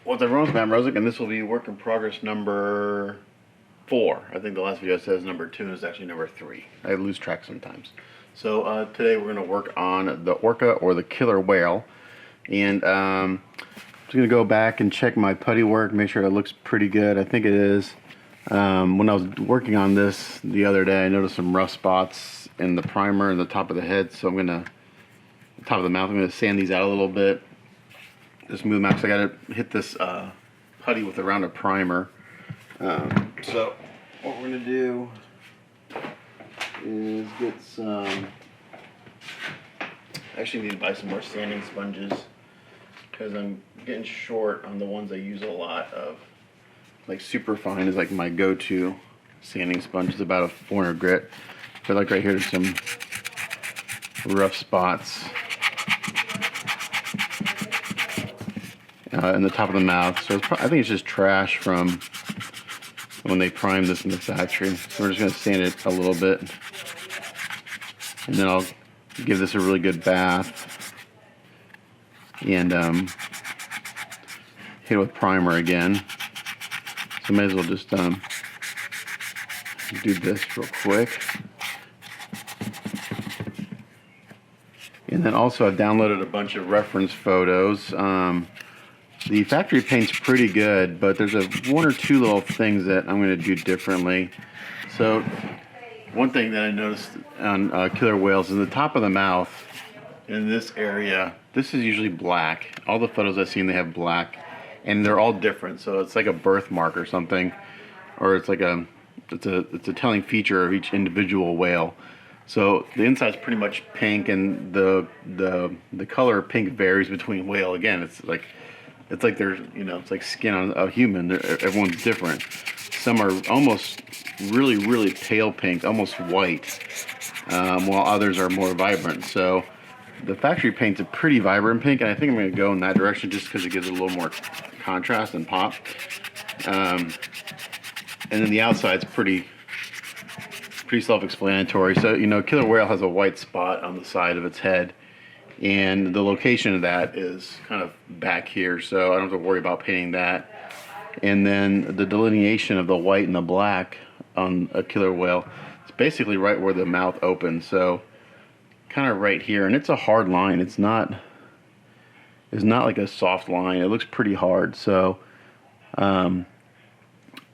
What's everyone? It's Matt Rosick, and this will be work in progress number 4. I think the last video says number 2, and it's actually number 3. I lose track sometimes. So today we're going to work on the orca, or the killer whale, and I'm just going to go back and check my putty work, make sure it looks pretty good. I think it is. When I was working on this the other day, I noticed some rough spots in the primer and the top of the head, so I'm going to, top of the mouth, I'm going to sand these out a little bit. Just move them out, so I got to hit this putty with a round of primer. So what we're going to do is get some, I actually need to buy some more sanding sponges because I'm getting short on the ones I use a lot of. Like Superfine is like my go-to sanding sponge. It's about a 400 grit. But like right here, there's some rough spots in the top of the mouth. So I think it's just trash from when they primed this in the factory. So we're just going to sand it a little bit, and then I'll give this a really good bath and hit it with primer again. So may as well just do this real quick. And then also I've downloaded a bunch of reference photos. The factory paint's pretty good, but there's one or two little things that I'm going to do differently. So one thing that I noticed on killer whales is the top of the mouth in this area. This is usually black. All the photos I've seen, they have black, and they're all different. So it's like a birthmark or something, or it's like it's a telling feature of each individual whale. So the inside's pretty much pink, and the color pink varies between whale. Again, it's like there's, you know, it's like skin on a human. Everyone's different. Some are almost really pale pink, almost white, while others are more vibrant. So the factory paint's a pretty vibrant pink, and I think I'm going to go in that direction just because it gives it a little more contrast and pop. And then the outside's pretty self-explanatory. So, you know, killer whale has a white spot on the side of its head, and the location of that is kind of back here, so I don't have to worry about painting that. And then the delineation of the white and the black on a killer whale, it's basically right where the mouth opens, so kind of right here. And it's a hard line. It's not like a soft line. It looks pretty hard. So the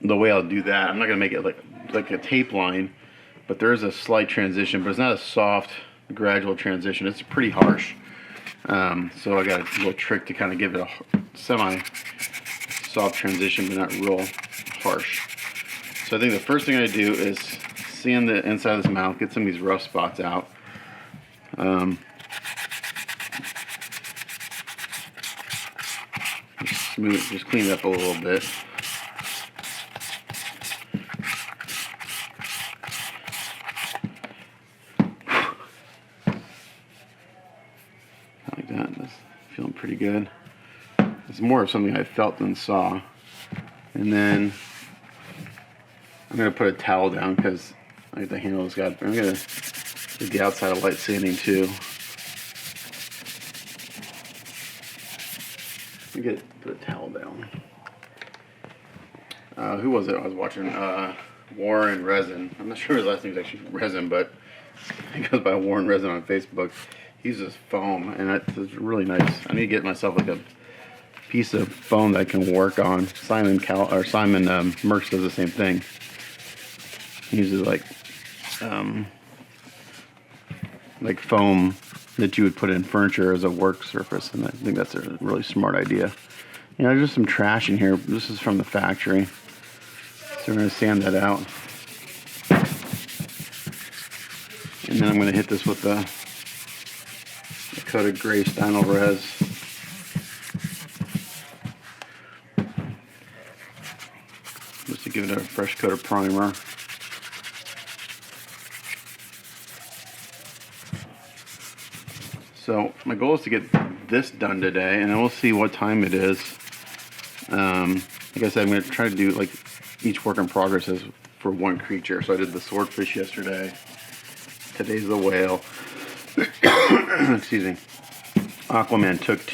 way I'll do that, I'm not gonna make it like a tape line, but there is a slight transition, but it's not a soft gradual transition. It's pretty harsh. So I got a little trick to kind of give it a semi soft transition, but not real harsh. So I think the first thing I do is sand the inside of this mouth, get some of these rough spots out. Just clean it up a little bit. Like that. That's feeling pretty good. It's more of something I felt than saw. And then I'm going to put a towel down because I think the handle's got, I'm going to get the outside of light sanding too. Put a towel down. Who was it I was watching? Warren Resin. I'm not sure his last name is actually Resin, but he goes by Warren Resin on Facebook. He uses foam, and it's really nice. I need to get myself like a piece of foam that I can work on. Simon Merckx does the same thing. He uses like foam that you would put in furniture as a work surface, and I think that's a really smart idea. You know, there's just some trash in here. This is from the factory, so we're going to sand that out, and then I'm going to hit this with a coat of gray Stynel Res. Just to give it a fresh coat of primer. So my goal is to get this done today, and then we'll see what time it is. Like I said, I'm going to try to do like each work in progress as for one creature. So I did the swordfish yesterday. Today's the whale. Excuse me. Aquaman took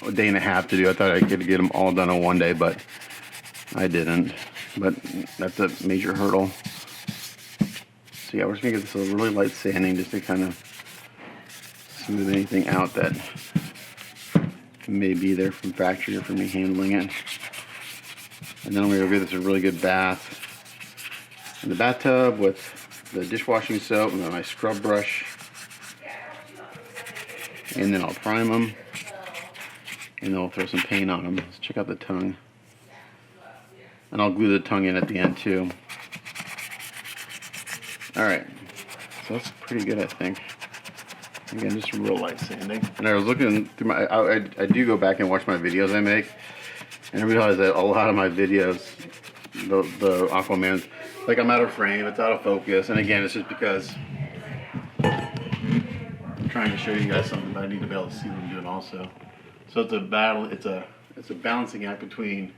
a day and a half to do. I thought I could get them all done in one day, but I didn't. But that's a major hurdle. So yeah, we're just gonna give this a really light sanding just to kind of smooth anything out that may be there from factory or from me handling it. And then I'm gonna give this a really good bath in the bathtub with the dishwashing soap and then my scrub brush. And then I'll prime them. And then I'll throw some paint on them. Let's check out the tongue. And I'll glue the tongue in at the end too. Alright, so that's pretty good, I think. Again, just real light sanding. And I was looking through my, I do go back and watch my videos I make, and I realize that a lot of my videos, the Aquaman, like I'm out of frame, it's out of focus, and again, it's just because I'm trying to show you guys something, but I need to be able to see what I'm doing also. So it's a battle, it's a balancing act between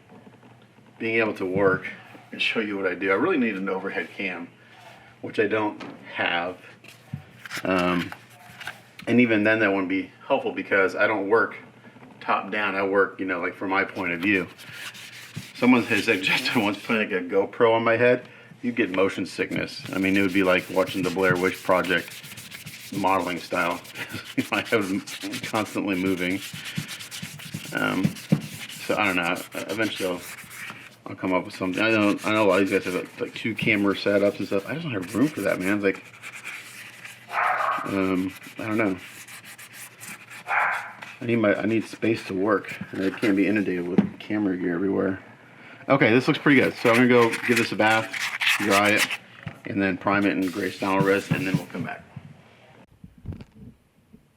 being able to work and show you what I do. I really need an overhead cam, which I don't have. And even then that wouldn't be helpful because I don't work top down. I work, you know, like from my point of view. Someone has suggested once putting like a GoPro on my head, you get motion sickness. I mean, it would be like watching the Blair Witch Project modeling style. My head was constantly moving. So I don't know. Eventually I'll come up with something. I know a lot of these guys have like 2 camera setups and stuff. I just don't have room for that, man. It's like, I don't know. I need space to work, and I can't be inundated with camera gear everywhere. Okay, this looks pretty good. So I'm gonna go give this a bath, dry it, and then prime it in gray style res, and then we'll come back.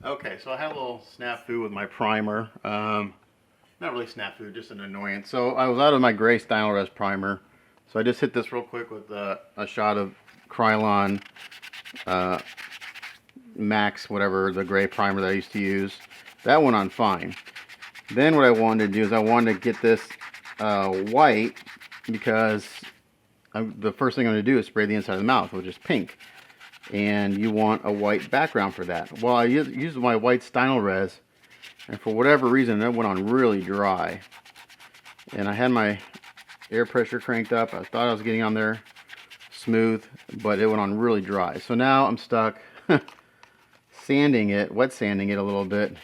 Okay, so I had a little snafu with my primer. Not really snafu, just an annoyance. So I was out of my gray style res primer, so I just hit this real quick with a shot of Krylon Max, whatever, the gray primer that I used to use. That went on fine. Then what I wanted to do is I wanted to get this white, because the first thing I'm going to do is spray the inside of the mouth, which is pink. And you want a white background for that. Well, I used my white style res, and for whatever reason it went on really dry. And I had my air pressure cranked up. I thought I was getting on there smooth, but it went on really dry. So now I'm stuck sanding it, wet sanding it a little bit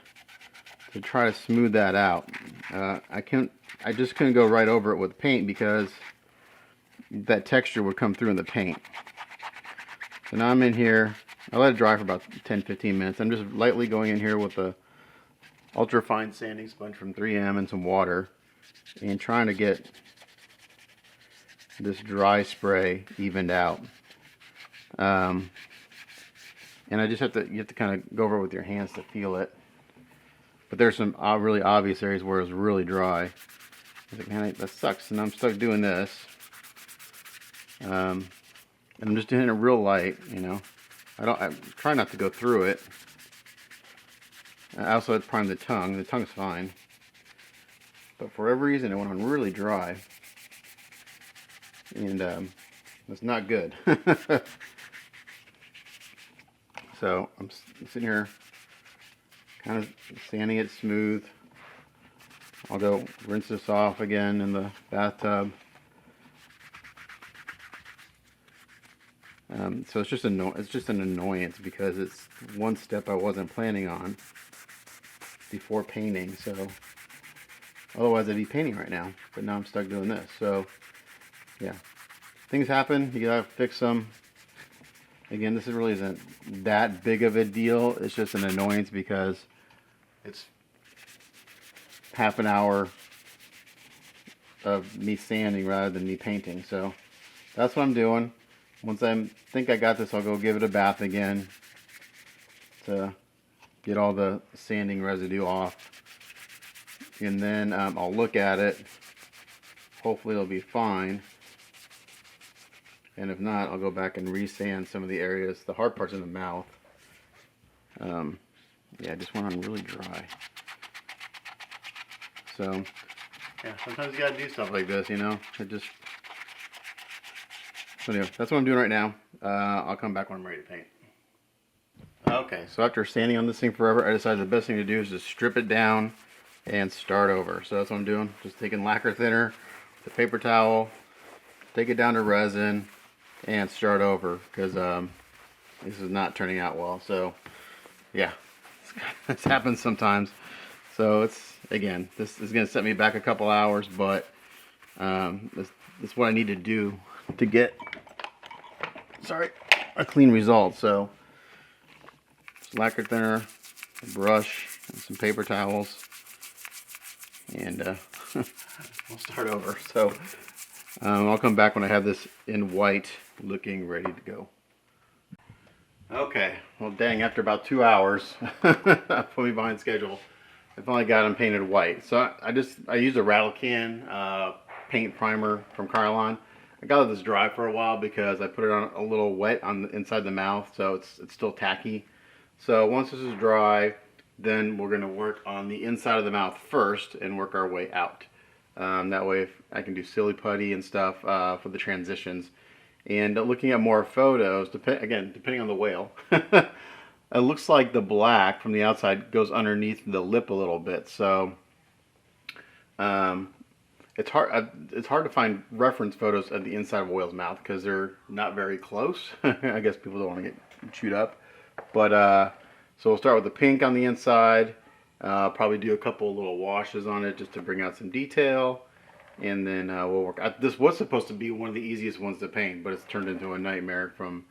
to try to smooth that out. I just couldn't go right over it with paint because that texture would come through in the paint. So now I'm in here. I let it dry for about 10-15 minutes. I'm just lightly going in here with a ultra fine sanding sponge from 3M and some water and trying to get this dry spray evened out. And I just you have to kind of go over it with your hands to feel it. But there's some really obvious areas where it's really dry. I was like, man, that sucks, and I'm stuck doing this. And I'm just doing it real light, you know. I try not to go through it. I also had to prime the tongue. The tongue's fine. But for whatever reason, it went on really dry. And it's not good. So I'm sitting here kind of sanding it smooth. I'll go rinse this off again in the bathtub. So it's just an annoyance because it's one step I wasn't planning on before painting. So otherwise I'd be painting right now, but now I'm stuck doing this. So yeah, things happen. You gotta fix them. Again, this really isn't that big of a deal. It's just an annoyance because it's half an hour of me sanding rather than me painting. So that's what I'm doing. Once I think I got this, I'll go give it a bath again to get all the sanding residue off. And then I'll look at it. Hopefully it'll be fine. And if not, I'll go back and resand some of the areas, the hard parts in the mouth. Yeah, it just went on really dry. So, yeah, sometimes you gotta do stuff like this, you know. So anyway, that's what I'm doing right now. I'll come back when I'm ready to paint. Okay, so after sanding on this thing forever, I decided the best thing to do is just strip it down and start over. So that's what I'm doing. Just taking lacquer thinner, the paper towel, take it down to resin, and start over because this is not turning out well. So yeah, this happens sometimes. So it's, again, this is going to set me back a couple hours, but this is what I need to do to get, a clean result. So lacquer thinner, a brush, and some paper towels, and we'll start over. So I'll come back when I have this in white looking ready to go. Okay, well dang, after about 2 hours, put me behind schedule, I finally got them painted white. So I used a rattle can paint primer from Carlon. I got this dry for a while because I put it on a little wet on the inside the mouth, so it's still tacky. So once this is dry, then we're going to work on the inside of the mouth first and work our way out. That way I can do silly putty and stuff for the transitions. And looking at more photos, again, depending on the whale, it looks like the black from the outside goes underneath the lip a little bit. So it's hard to find reference photos of the inside of a whale's mouth because they're not very close. I guess people don't want to get chewed up. But so we'll start with the pink on the inside. Probably do a couple little washes on it just to bring out some detail. And then we'll work. This was supposed to be one of the easiest ones to paint, but it's turned into a nightmare from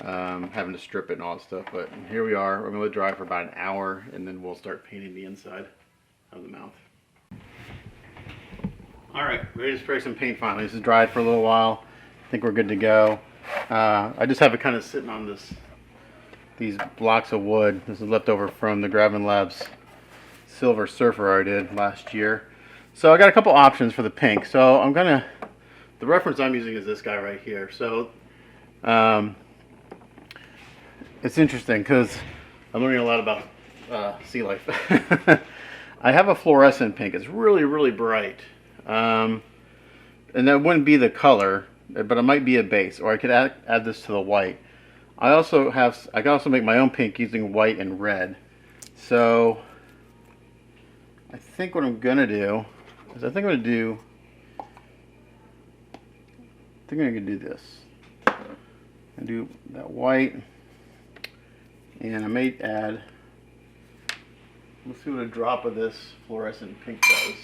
having to strip it and all that stuff. But here we are. We're going to let it dry for about an hour, and then we'll start painting the inside of the mouth. Alright, ready to spray some paint finally. This is dried for a little while. I think we're good to go. I just have it kind of sitting on these blocks of wood. This is left over from the Gravin Labs Silver Surfer I did last year. So I got a couple options for the pink. So the reference I'm using is this guy right here. So it's interesting because I'm learning a lot about sea life. I have a fluorescent pink. It's really, really bright. And that wouldn't be the color, but it might be a base, or I could add this to the white. I can also make my own pink using white and red. So I think what I'm gonna do is I think I'm gonna do this. I do that white, and I may add. Let's see what a drop of this fluorescent pink does.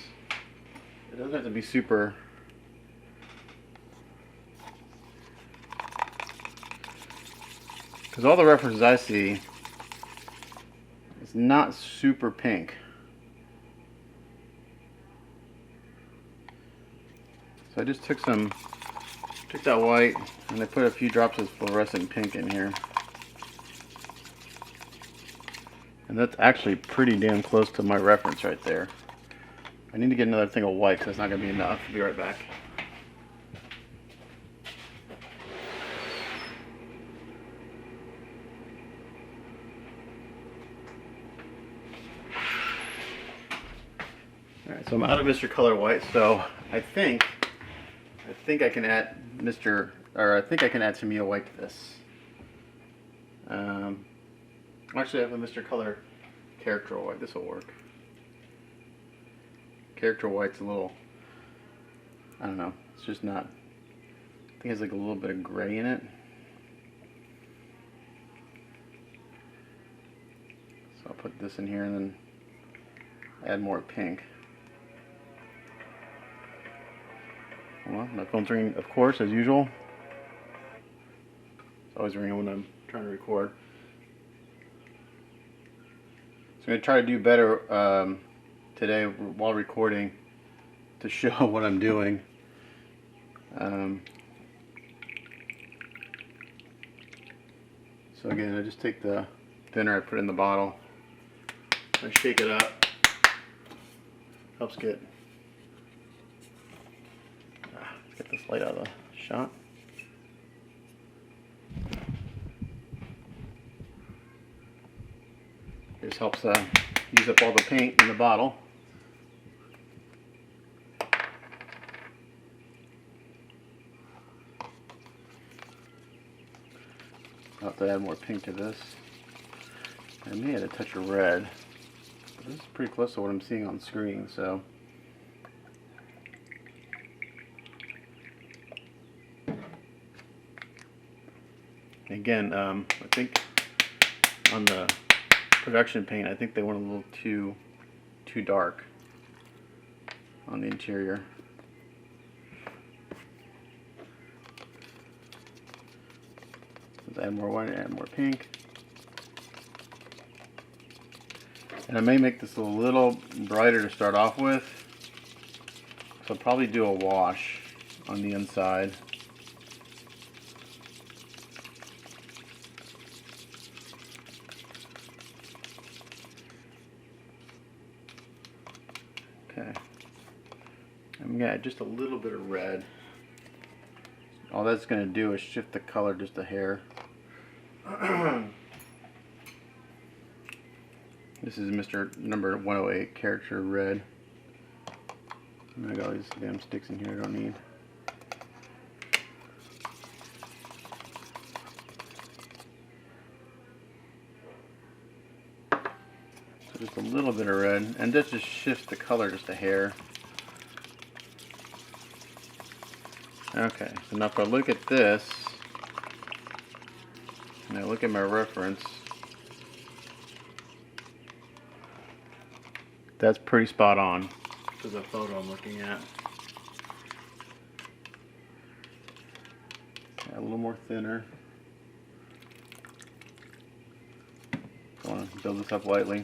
It doesn't have to be super. Because all the references I see, it's not super pink. So I just took that white and I put a few drops of fluorescent pink in here. And that's actually pretty damn close to my reference right there. I need to get another thing of white because it's not going to be enough. I'll be right back. Alright, so I'm out of Mr. Color White, so I think I can add Tamiya White to this. Actually, I have a Mr. Color Character White. This will work. Character White's a little, I don't know, it's just not, I think it's like a little bit of gray in it. So I'll put this in here and then add more pink. Well, my phone's ringing, of course, as usual. It's always ringing when I'm trying to record. So I'm going to try to do better today while recording to show what I'm doing. So again, I just take the thinner, I put it in the bottle, I shake it up, helps get this light out of the shot. This helps use up all the paint in the bottle. I'll have to add more pink to this. I may add a touch of red, but This is pretty close to what I'm seeing on screen, so. Again, I think on the production paint, I think they went a little too dark on the interior. Let's add more white, add more pink. And I may make this a little brighter to start off with. So I'll probably do a wash on the inside. Okay. I'm gonna add just a little bit of red. All that's gonna do is shift the color just a hair. This is Mr. number 108 character red. I got all these damn sticks in here I don't need. So just a little bit of red, and that just shifts the color just a hair. Okay, so now if I look at this, and I look at my reference, that's pretty spot on to the photo I'm looking at. A little more thinner. I want to build this up lightly.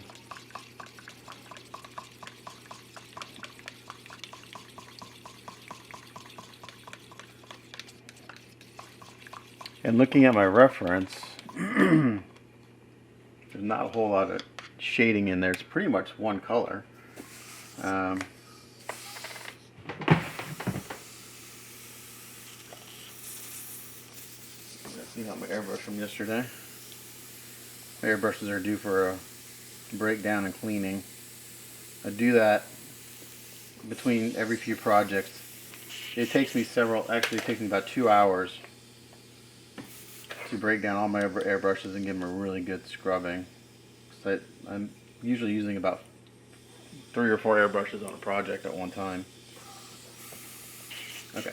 And looking at my reference, there's not a whole lot of shading in there. It's pretty much one color. See how my airbrush from yesterday. My airbrushes are due for a breakdown and cleaning. I do that between every few projects. It takes me actually it takes me about 2 hours to break down all my airbrushes and give them a really good scrubbing. So I'm usually using about 3 or 4 airbrushes on a project at one time. Okay.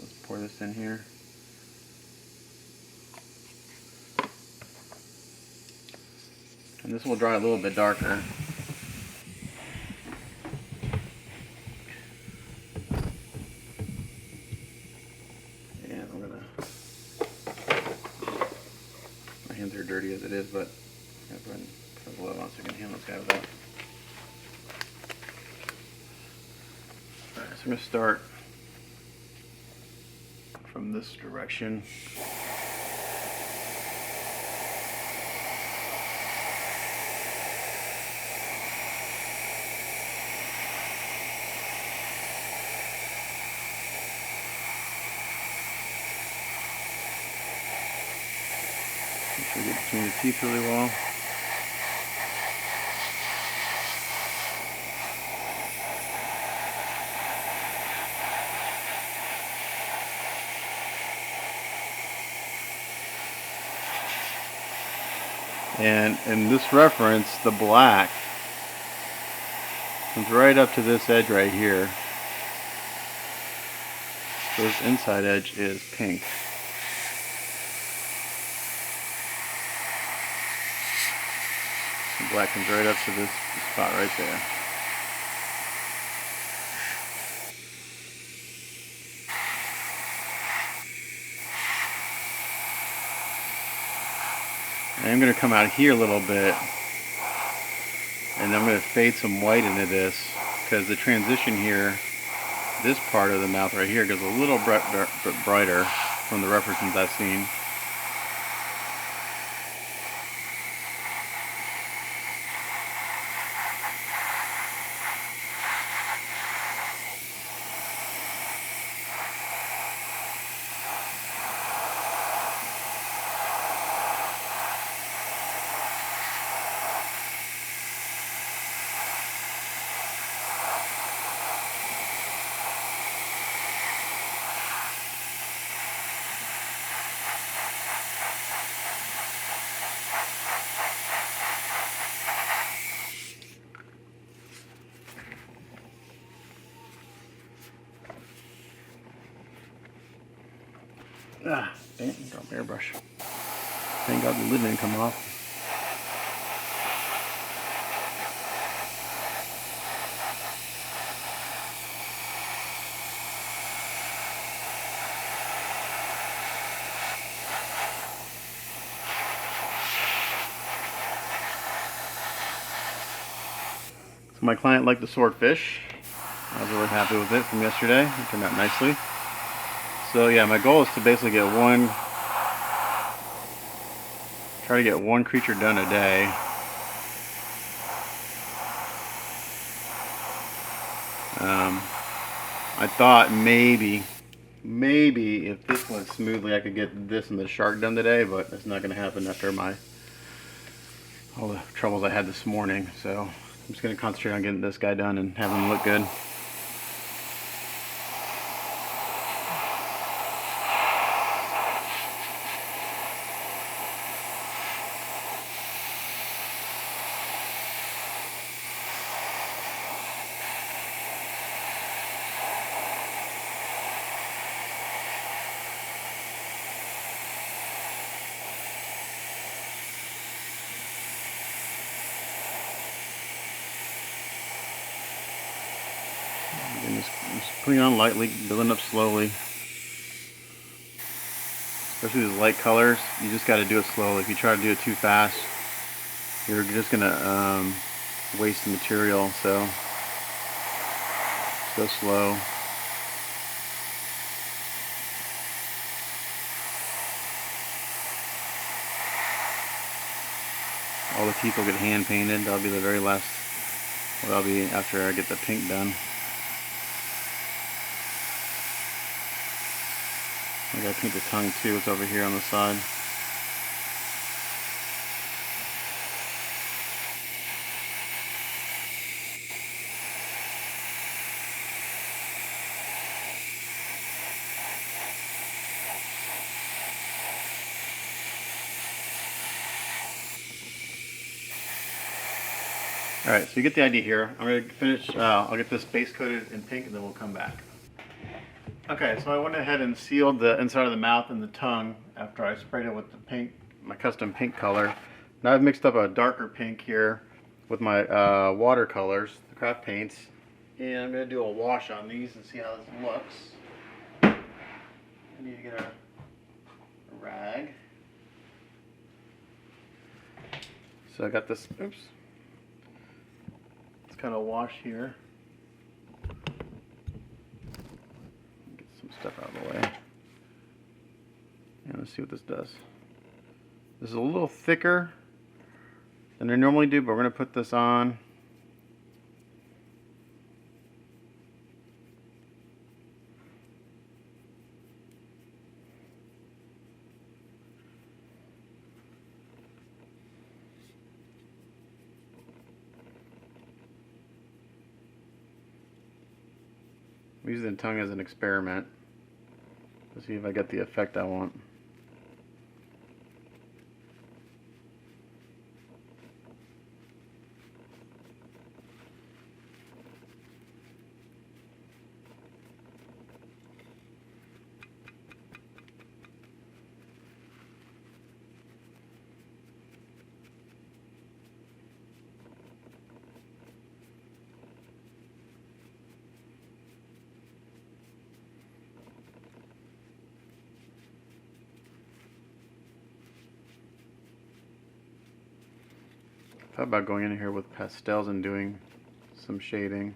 Let's pour this in here. And this will dry a little bit darker. And I'm gonna, my hands are dirty as it is, but I'm gonna go ahead and put a glove on so I can handle this guy without. Alright, so I'm gonna start from this direction. Make sure we get between the teeth really well. And in this reference, the black comes right up to this edge right here. So this inside edge is pink. The black comes right up to this spot right there. I'm going to come out here a little bit, and I'm going to fade some white into this, because the transition here, this part of the mouth right here, goes a little brighter from the references I've seen. Ah, dang, drop my airbrush. Thank God the lid didn't come off. So my client liked the swordfish. I was really happy with it from yesterday. It turned out nicely. So yeah, my goal is to basically try to get one creature done a day. I thought maybe if this went smoothly I could get this and the shark done today, but that's not going to happen after all the troubles I had this morning. So I'm just going to concentrate on getting this guy done and having him look good. And just putting on lightly, building up slowly. Especially these light colors, you just got to do it slowly. If you try to do it too fast, you're just gonna waste the material. So just go slow. All the teeth will get hand painted. That'll be the very last. Well, that'll be after I get the pink done. I gotta paint the tongue too. It's over here on the side. Alright, so you get the idea here. I'm going to finish, I'll get this base coated in pink and then we'll come back. Okay, so I went ahead and sealed the inside of the mouth and the tongue after I sprayed it with the pink, my custom pink color. Now I've mixed up a darker pink here with my watercolors, the craft paints. And I'm going to do a wash on these and see how this looks. I need to get a rag. So I got this, oops. Kind of wash here. Get some stuff out of the way. And let's see what this does. This is a little thicker than I normally do, but we're going to put this on. I'm using the tongue as an experiment to see if I get the effect I want. Thought about going in here with pastels and doing some shading.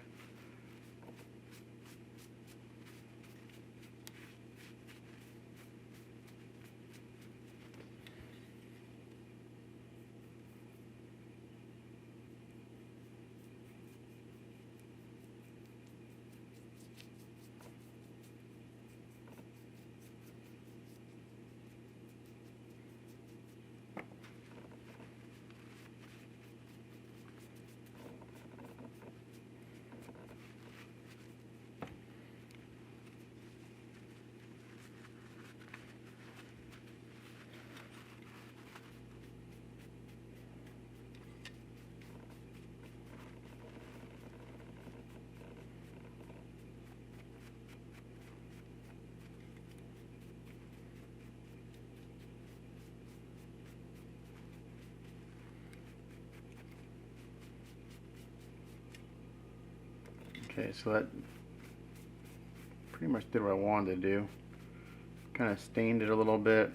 Okay, so that pretty much did what I wanted to do. Kind of stained it a little bit.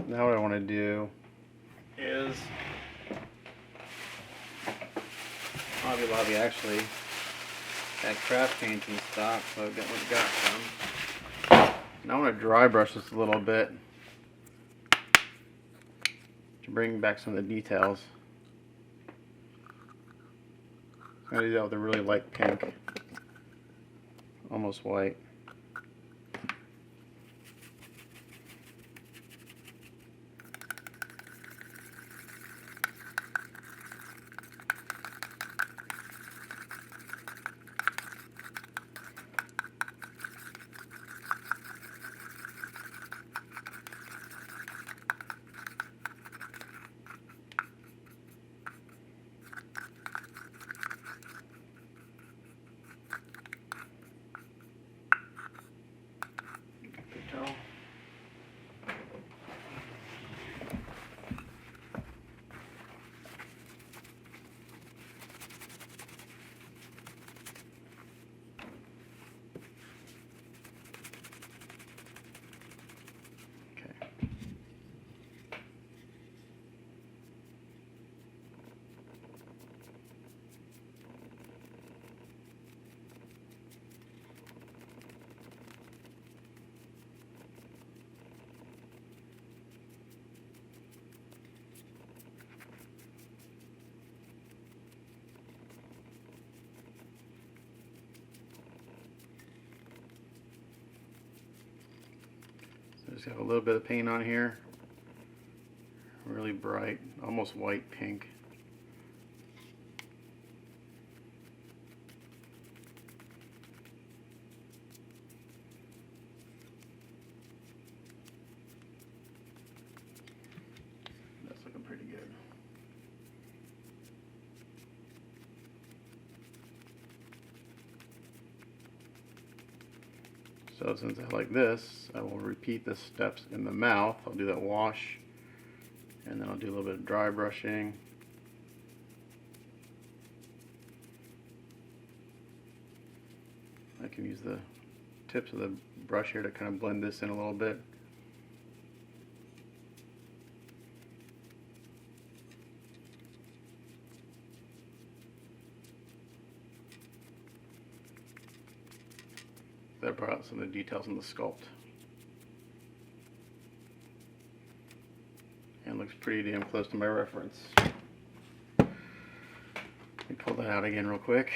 Now what I want to do is Hobby Lobby actually had craft paints in stock, so I've got some. Now I want to dry brush this a little bit to bring back some of the details. I'm going to do that with a really light pink, almost white. Just have a little bit of paint on here, really bright, almost white pink. That's looking pretty good. So since I like this, I will repeat the steps in the mouth. I'll do that wash, and then I'll do a little bit of dry brushing. I can use the tips of the brush here to kind of blend this in a little bit. That brought out some of the details in the sculpt. And looks pretty damn close to my reference. Let me pull that out again real quick.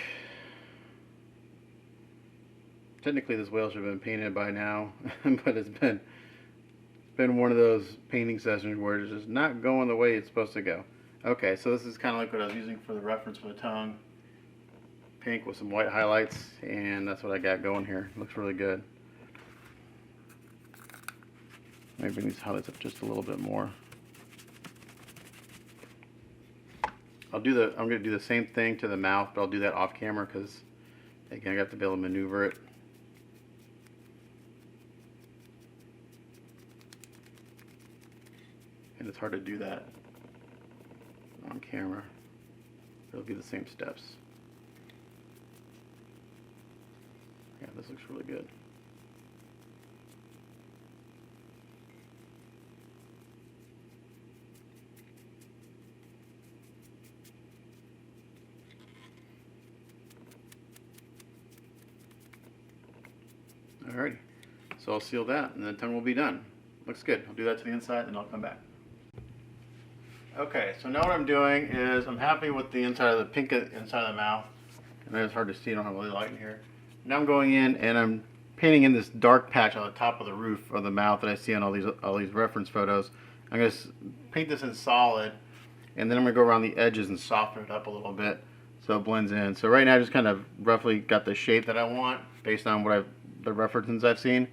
Technically this whale should have been painted by now, but it's been one of those painting sessions where it's just not going the way it's supposed to go. Okay, so this is kind of like what I was using for the reference for the tongue. Pink with some white highlights, and that's what I got going here. Looks really good. Maybe bring these highlights up just a little bit more. I'm going to do the same thing to the mouth, but I'll do that off camera because again I got to be able to maneuver it. And it's hard to do that on camera. It'll be the same steps. Yeah, this looks really good. Alrighty, so I'll seal that and the tongue will be done. Looks good. I'll do that to the inside and I'll come back. Okay, so now what I'm doing is I'm happy with the inside of the pink inside of the mouth. And it's hard to see, I don't have really light in here. Now I'm going in and I'm painting in this dark patch on the top of the roof of the mouth that I see on all these reference photos. I'm going to paint this in solid, and then I'm going to go around the edges and soften it up a little bit so it blends in. So right now I just kind of roughly got the shape that I want based on what the references I've seen.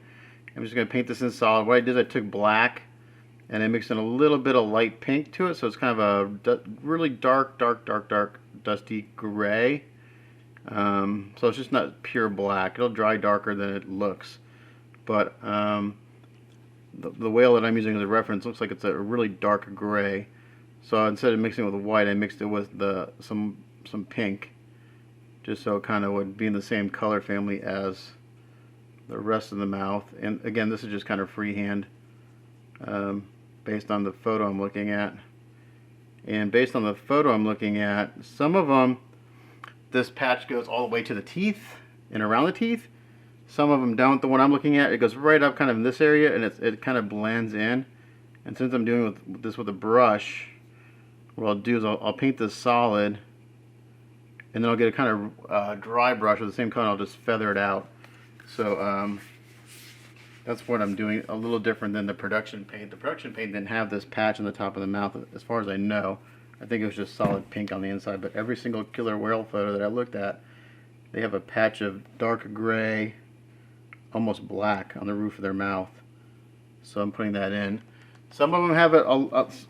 I'm just going to paint this in solid. What I did, I took black and I mixed in a little bit of light pink to it, so it's kind of a really dark, dusty gray. So it's just not pure black. It'll dry darker than it looks. But the whale that I'm using as a reference looks like it's a really dark gray. So instead of mixing it with white, I mixed it with some pink, just so it kind of would be in the same color family as the rest of the mouth. And again, this is just kind of freehand, based on the photo I'm looking at. And based on the photo I'm looking at, some of them, this patch goes all the way to the teeth and around the teeth. Some of them don't. The one I'm looking at, it goes right up kind of in this area, and it kind of blends in. And since I'm doing this with a brush, what I'll do is I'll paint this solid, and then I'll get a kind of dry brush with the same color. I'll just feather it out. So that's what I'm doing, a little different than the production paint. The production paint didn't have this patch on the top of the mouth, as far as I know. I think it was just solid pink on the inside, but every single killer whale photo that I looked at, they have a patch of dark gray, almost black on the roof of their mouth. So I'm putting that in. Some of them have it.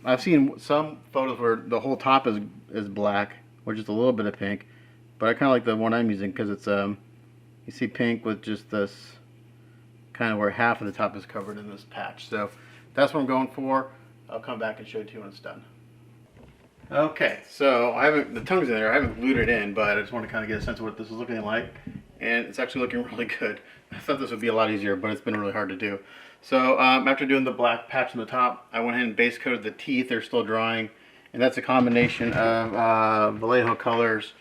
I've seen some photos where the whole top is black or just a little bit of pink, but I kind of like the one I'm using because it's you see pink with just this kind of where half of the top is covered in this patch. So that's what I'm going for. I'll come back and show it to you when it's done. Okay, so the tongue's in there. I haven't glued it in, but I just want to kind of get a sense of what this is looking like. And it's actually looking really good. I thought this would be a lot easier, but it's been really hard to do. So after doing the black patch on the top, I went ahead and base coated the teeth. They're still drying. And that's a combination of Vallejo colors,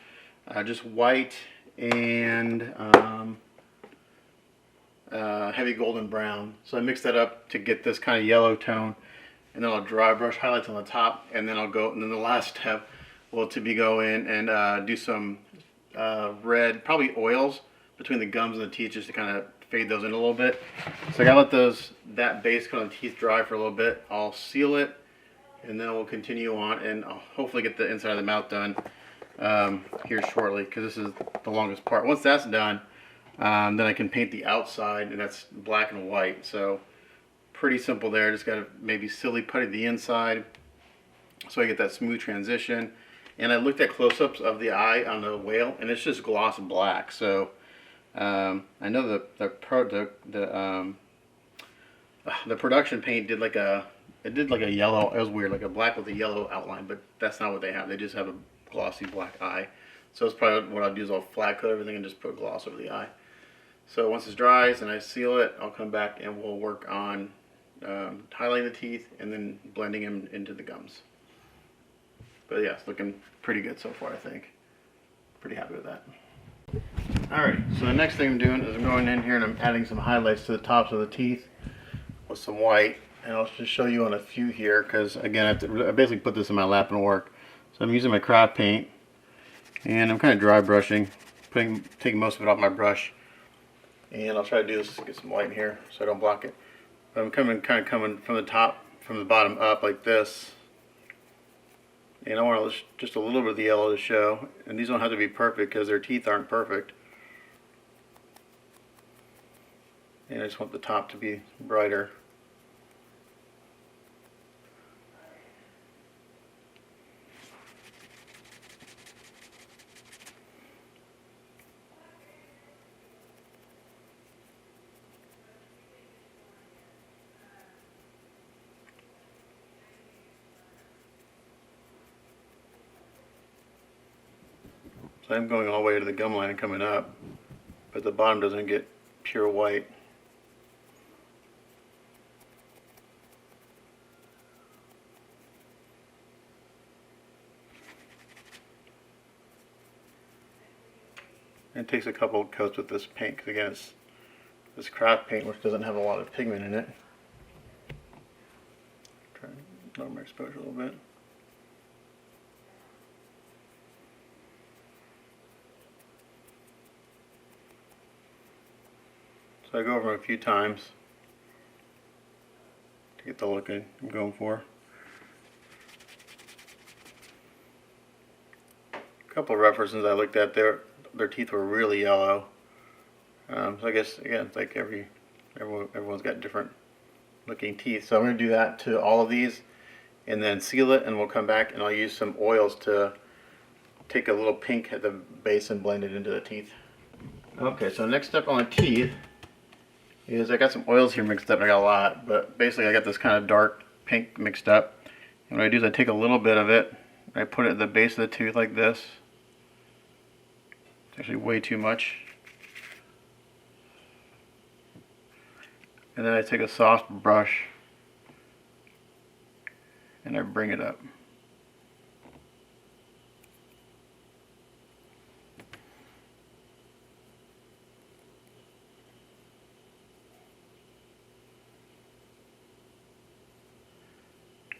just white and heavy golden brown. So I mixed that up to get this kind of yellow tone. And then I'll dry brush highlights on the top, and then I'll go, and then the last step will be go in and do some red, probably oils between the gums and the teeth, just to kind of fade those in a little bit. So I gotta let that base coat on the teeth dry for a little bit. I'll seal it, and then we'll continue on, and I'll hopefully get the inside of the mouth done here shortly, because this is the longest part. Once that's done, then I can paint the outside, and that's black and white. So pretty simple there. Just gotta maybe silly putty the inside so I get that smooth transition. And I looked at close-ups of the eye on the whale, and it's just gloss black. So I know the production paint did like a yellow. It was weird, like a black with a yellow outline, but that's not what they have. They just have a glossy black eye. So it's probably what I'll do is I'll flat coat everything and just put gloss over the eye. So once it dries and I seal it, I'll come back and we'll work on highlighting the teeth and then blending them into the gums. But yeah, it's looking pretty good so far, I think. Pretty happy with that. Alright, so the next thing I'm doing is I'm going in here and I'm adding some highlights to the tops of the teeth with some white. And I'll just show you on a few here, because again, I basically put this in my lap and work. So I'm using my craft paint, and I'm kind of dry brushing, taking most of it off my brush. And I'll try to do this to get some white in here so I don't block it. But I'm coming from the top, from the bottom up like this. And I want just a little bit of the yellow to show. And these don't have to be perfect because their teeth aren't perfect. And I just want the top to be brighter. So I'm going all the way to the gum line and coming up, but the bottom doesn't get pure white. And it takes a couple of coats with this paint, because again, it's this craft paint which doesn't have a lot of pigment in it. Try to lower my exposure a little bit. So I go over them a few times to get the look I'm going for. couple of references I looked at, their teeth were really yellow. So I guess again, it's like everyone's got different looking teeth. So I'm going to do that to all of these, and then seal it, and we'll come back and I'll use some oils to take a little pink at the base and blend it into the teeth. Okay, so next step on the teeth is I got some oils here mixed up. I got a lot, but basically I got this kind of dark pink mixed up. And what I do is I take a little bit of it, I put it at the base of the tooth like this. It's actually way too much. And then I take a soft brush and I bring it up.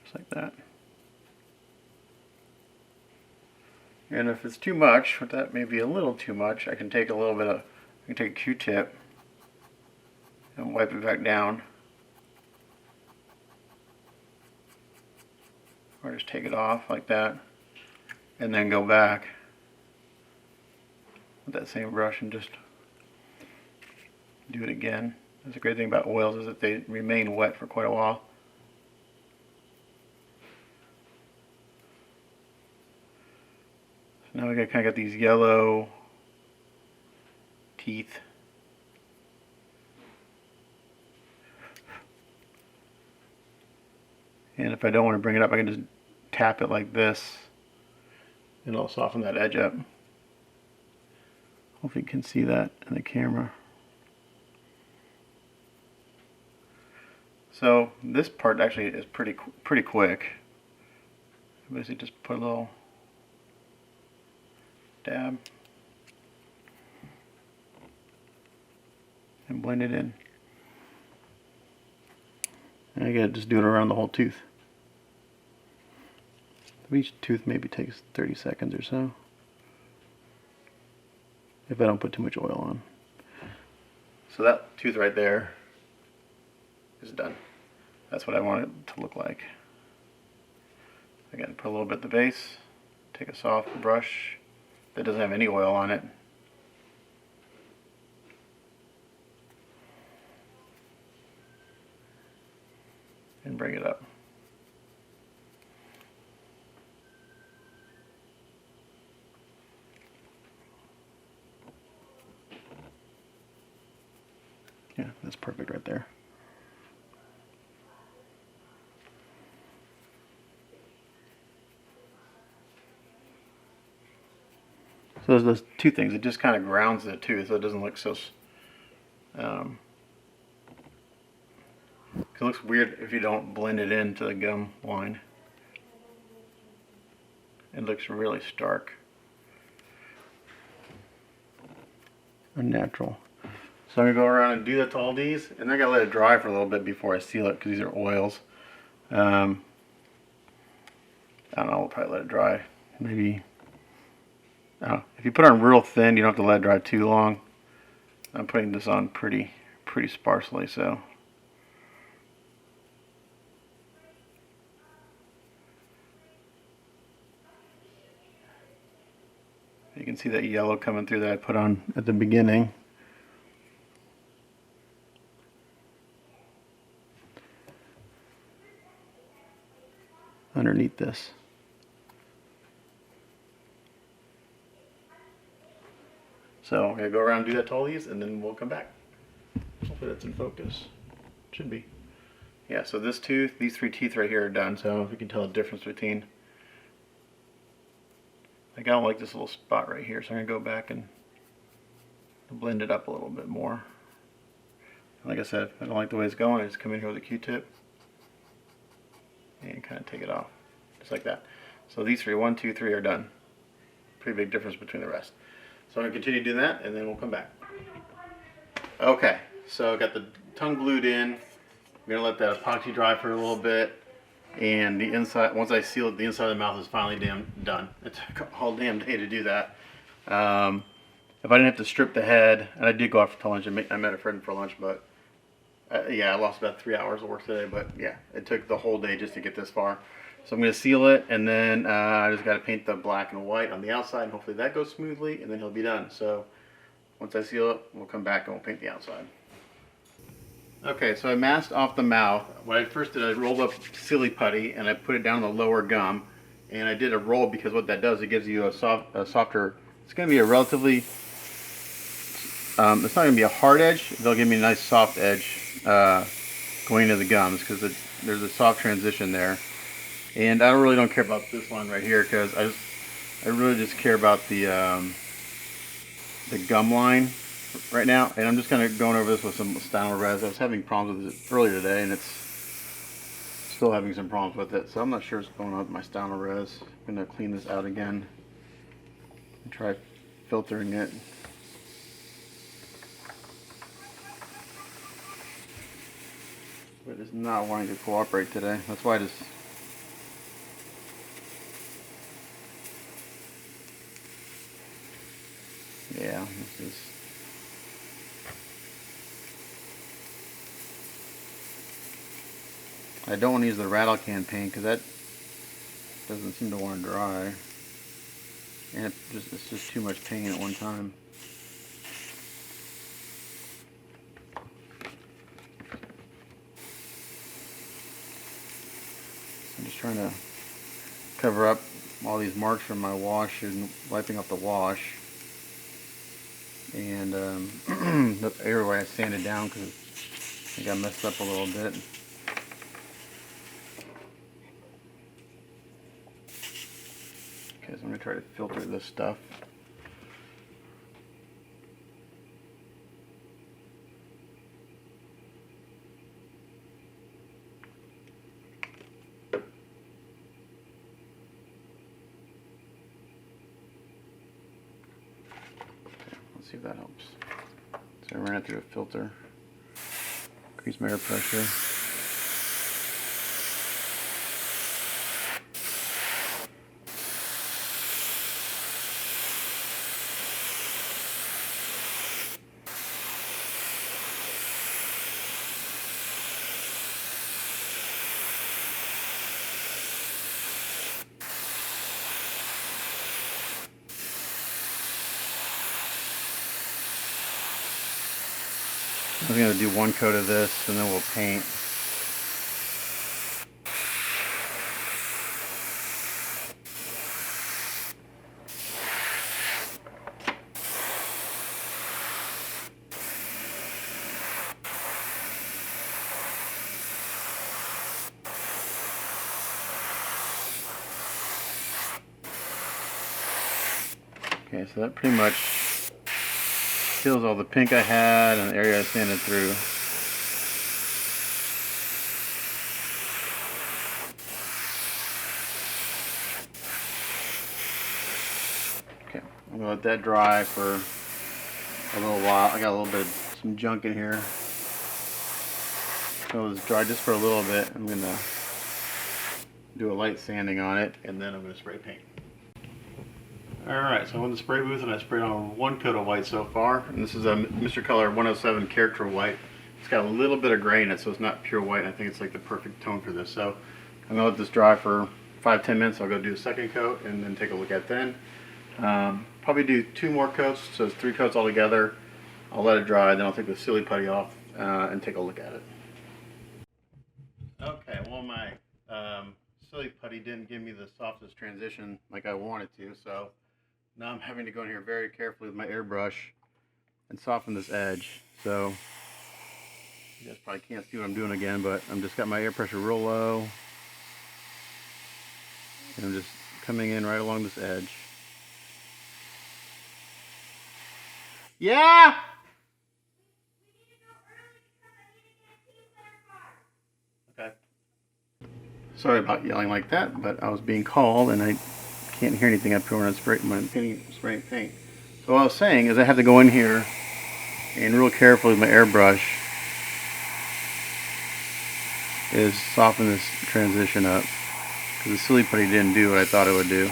Just like that. And if it's too much, that may be a little too much, I can take a little bit of, I can take a Q-tip and wipe it back down. Or just take it off like that, and then go back with that same brush and just do it again. That's a great thing about oils, is that they remain wet for quite a while. So now we kind of got these yellow teeth. And if I don't want to bring it up, I can just tap it like this and it'll soften that edge up. Hopefully you can see that in the camera. So this part actually is pretty quick. Basically just put a little dab and blend it in. And I gotta just do it around the whole tooth. Each tooth maybe takes 30 seconds or so, if I don't put too much oil on. So that tooth right there is done. That's what I want it to look like. Again, put a little bit at the base, take a soft brush that doesn't have any oil on it, and bring it up. Yeah, that's perfect right there. So there's those two things. It just kind of grounds the tooth so it doesn't look so... it looks weird if you don't blend it into the gum line. It looks really stark. Unnatural. So I'm going to go around and do that to all these, and I got to let it dry for a little bit before I seal it because these are oils. I don't know, I'll probably let it dry. Maybe, I don't know. If you put it on real thin, you don't have to let it dry too long. I'm putting this on pretty sparsely, so. You can see that yellow coming through that I put on at the beginning. Underneath this. So I'm going to go around and do that to all these, and then we'll come back. Hopefully that's in focus. Should be. Yeah, so this tooth, these three teeth right here are done, so I don't know if you can tell the difference between. Like, I don't like this little spot right here, so I'm going to go back and blend it up a little bit more. Like I said, if I don't like the way it's going, I just come in here with a Q-tip and kind of take it off, just like that. So these three, 1, 2, 3 are done. Pretty big difference between the rest. So I'm going to continue doing that, and then we'll come back. Okay, so I got the tongue glued in. I'm going to let that epoxy dry for a little bit. And the inside, once I seal it, the inside of the mouth is finally done. It took a whole damn day to do that. If I didn't have to strip the head, and I did go out for lunch, I met a friend for lunch, but yeah, I lost about 3 hours of work today, but yeah, it took the whole day just to get this far. So I'm going to seal it, and then I just got to paint the black and white on the outside, and hopefully that goes smoothly, and then he'll be done. So once I seal it, we'll come back and we'll paint the outside. Okay, so I masked off the mouth. What I first did, I rolled up silly putty and I put it down the lower gum, and I did a roll because what that does, it gives you a softer. It's going to be a relatively. It's not going to be a hard edge. It'll give me a nice soft edge going into the gums because there's a soft transition there. And I really don't care about this one right here because I really just care about the gum line right now, and I'm just kind of going over this with some Stynylresin res. I was having problems with it earlier today, and it's still having some problems with it, so I'm not sure what's going on with my Stynylresin res. I'm going to clean this out again and try filtering it. But it's not wanting to cooperate today. That's why I just... Yeah, this is... I don't want to use the rattle can paint because that doesn't seem to want to dry, and it's just too much paint at one time. I'm just trying to cover up all these marks from my wash and wiping off the wash, and the area I sanded down because I think I messed up a little bit. Okay, so I'm going to try to filter this stuff. Let's see if that helps. So I ran it through a filter. Increase my air pressure. I'm going to do one coat of this and then we'll paint. Okay, so that pretty much kills all the pink I had and the area I sanded through. Okay, I'm gonna let that dry for a little while. I got a little bit of some junk in here. So it's dry just for a little bit. I'm gonna do a light sanding on it and then I'm gonna spray paint. Alright, so I'm in the spray booth and I sprayed on one coat of white so far. And this is a Mr. Color 107 character white. It's got a little bit of gray in it, so it's not pure white. I think it's like the perfect tone for this. So I'm going to let this dry for 5-10 minutes. I'll go do a second coat and then take a look at it then. Probably do 2 more coats, so it's 3 coats altogether. I'll let it dry, then I'll take the silly putty off and take a look at it. Okay, well my silly putty didn't give me the softest transition like I wanted to, so now I'm having to go in here very carefully with my airbrush and soften this edge. So you guys probably can't see what I'm doing again, but I'm just got my air pressure real low. And I'm just coming in right along this edge. Yeah! Okay. Sorry about yelling like that, but I was being called and I can't hear anything up here when I'm spraying paint. So what I was saying is I have to go in here and real carefully with my airbrush is soften this transition up, because the silly putty didn't do what I thought it would do.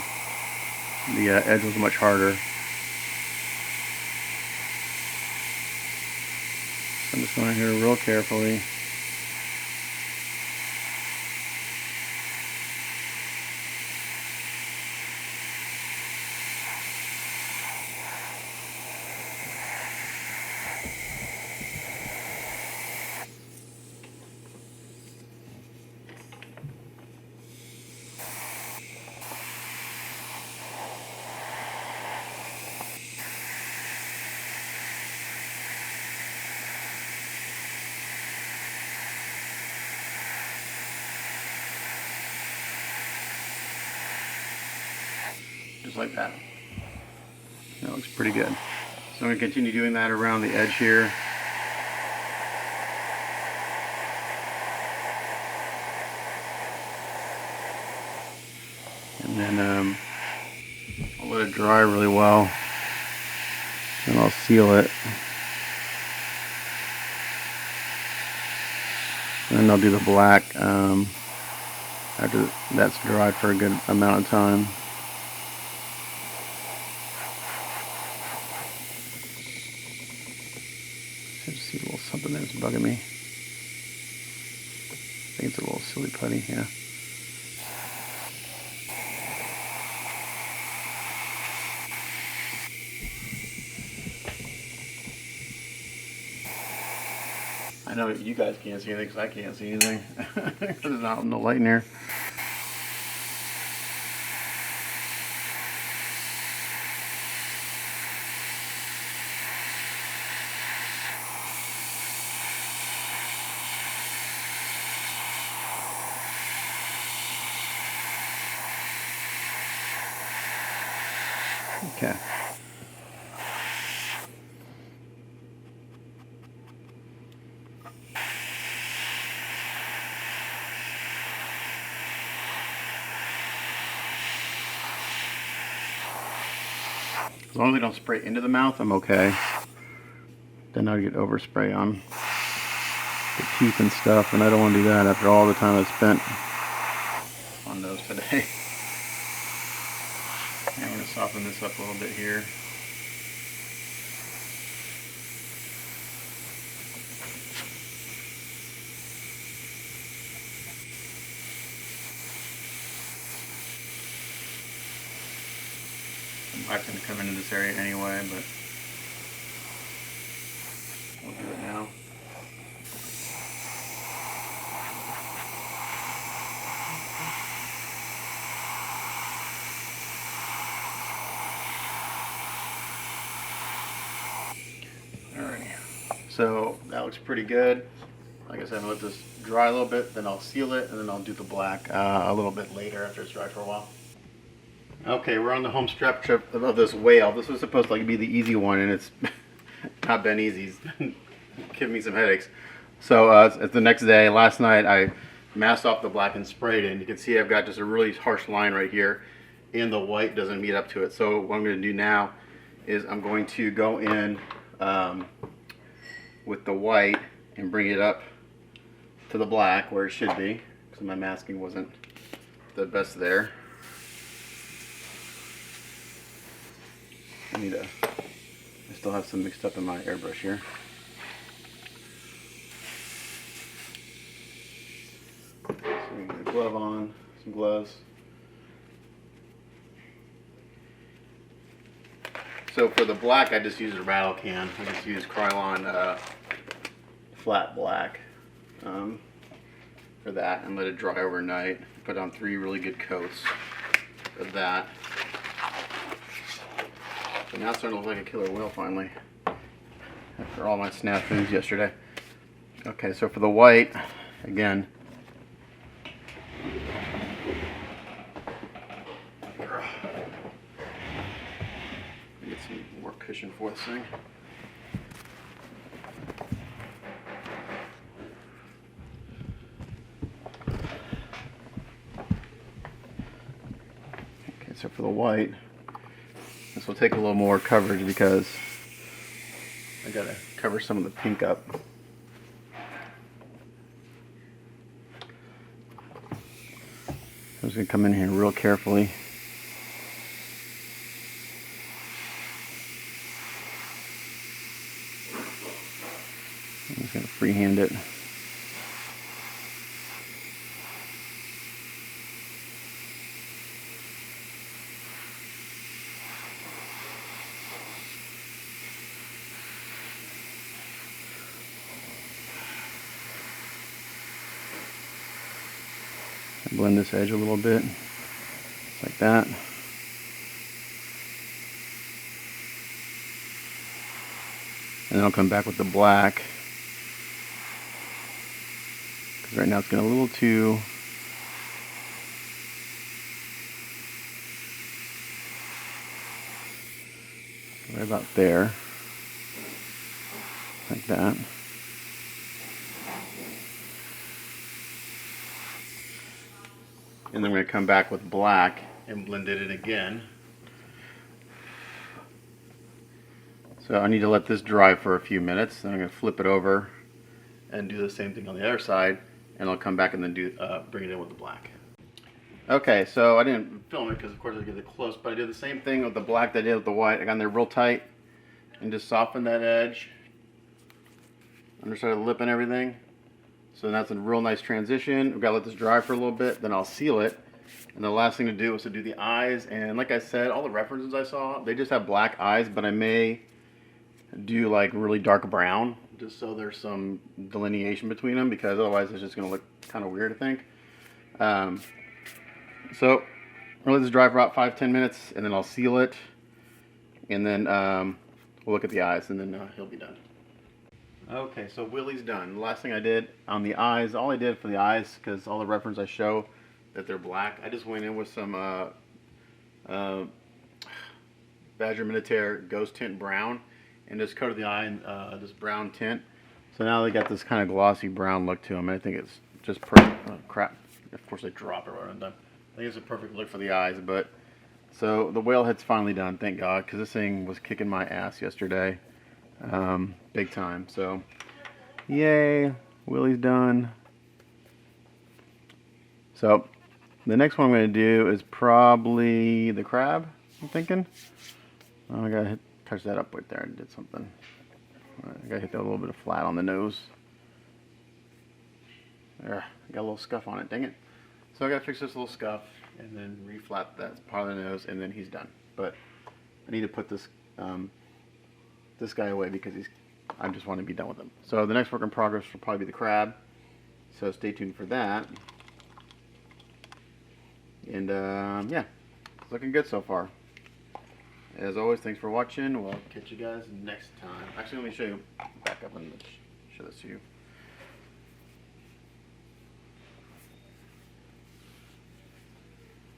The edge was much harder. So I'm just going in here real carefully. just like that. That looks pretty good. So I'm going to continue doing that around the edge here. And then I'll let it dry really well. And I'll seal it. And then I'll do the black after that's dried for a good amount of time. I just see a little something that's bugging me. I think it's a little silly putty, yeah. I know you guys can't see anything because I can't see anything. Because there's not no light in here. Okay. As long as I don't spray into the mouth, I'm okay. Then I'll get overspray on the teeth and stuff, and I don't want to do that after all the time I've spent on those today. I'm going to soften this up a little bit here. I'm not going to come into this area anyway, but we'll do it now. Alrighty, so that looks pretty good. Like I said, I'm going to let this dry a little bit, then I'll seal it, and then I'll do the black a little bit later after it's dry for a while. Okay, we're on the home stretch of this whale. This was supposed to be the easy one, and it's not been easy. It's giving me some headaches. So it's the next day. Last night I masked off the black and sprayed it, and you can see I've got just a really harsh line right here, and the white doesn't meet up to it. So what I'm going to do now is I'm going to go in with the white and bring it up to the black where it should be, because my masking wasn't the best there. I still have some mixed up in my airbrush here. So we get a glove on, some gloves. So for the black, I just used a rattle can. I just used Krylon flat black for that, and let it dry overnight. Put on 3 really good coats of that. So now it's starting to look like a killer whale finally, after all my snafus yesterday. Okay, so for the white, again, get some more cushion for this thing. Okay, so for the white, this will take a little more coverage because I gotta cover some of the pink up. I'm just gonna come in here real carefully. I'm just gonna freehand it. Blend this edge a little bit, like that. And then I'll come back with the black, because right now it's getting a little too right about there, like that. And then I'm going to come back with black and blend it in again. So I need to let this dry for a few minutes. Then I'm going to flip it over and do the same thing on the other side, and I'll come back and then bring it in with the black. Okay, so I didn't film it because of course I get it close, but I did the same thing with the black that I did with the white. I got in there real tight and just softened that edge, underside of the lip and everything. So that's a real nice transition. We've got to let this dry for a little bit, then I'll seal it. And the last thing to do is to do the eyes. And like I said, all the references I saw, they just have black eyes, but I may do like really dark brown, just so there's some delineation between them, because otherwise it's just going to look kind of weird, I think. So I'll let this dry for about 5-10 minutes, and then I'll seal it. And then we'll look at the eyes, and then he'll be done. Okay, so Willie's done. The last thing I did on the eyes, all I did for the eyes, because all the reference I show that they're black, I just went in with some Badger Militaire Ghost Tint Brown and just coated the eye in this brown tint. So now they got this kind of glossy brown look to them. I think it's just perfect. Oh, crap. Of course I drop it right on them. I think it's a perfect look for the eyes. But so the whale head's finally done, thank God, because this thing was kicking my ass yesterday. Big time. So yay, Willie's done. So the next one I'm going to do is probably the crab, I'm thinking. Oh, I gotta touch that up right there. I did something. I gotta hit that a little bit of flat on the nose. There, I got a little scuff on it, dang it. So I gotta fix this little scuff and then reflat that part of the nose, and then he's done. But I need to put this this guy away because I just want to be done with him. So the next work in progress will probably be the crab. So stay tuned for that. And yeah, it's looking good so far. As always, thanks for watching. We'll catch you guys next time. Actually, let me show you. Back up and show this to you.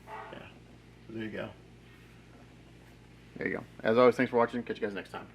Yeah, so there you go. There you go. As always, thanks for watching. Catch you guys next time.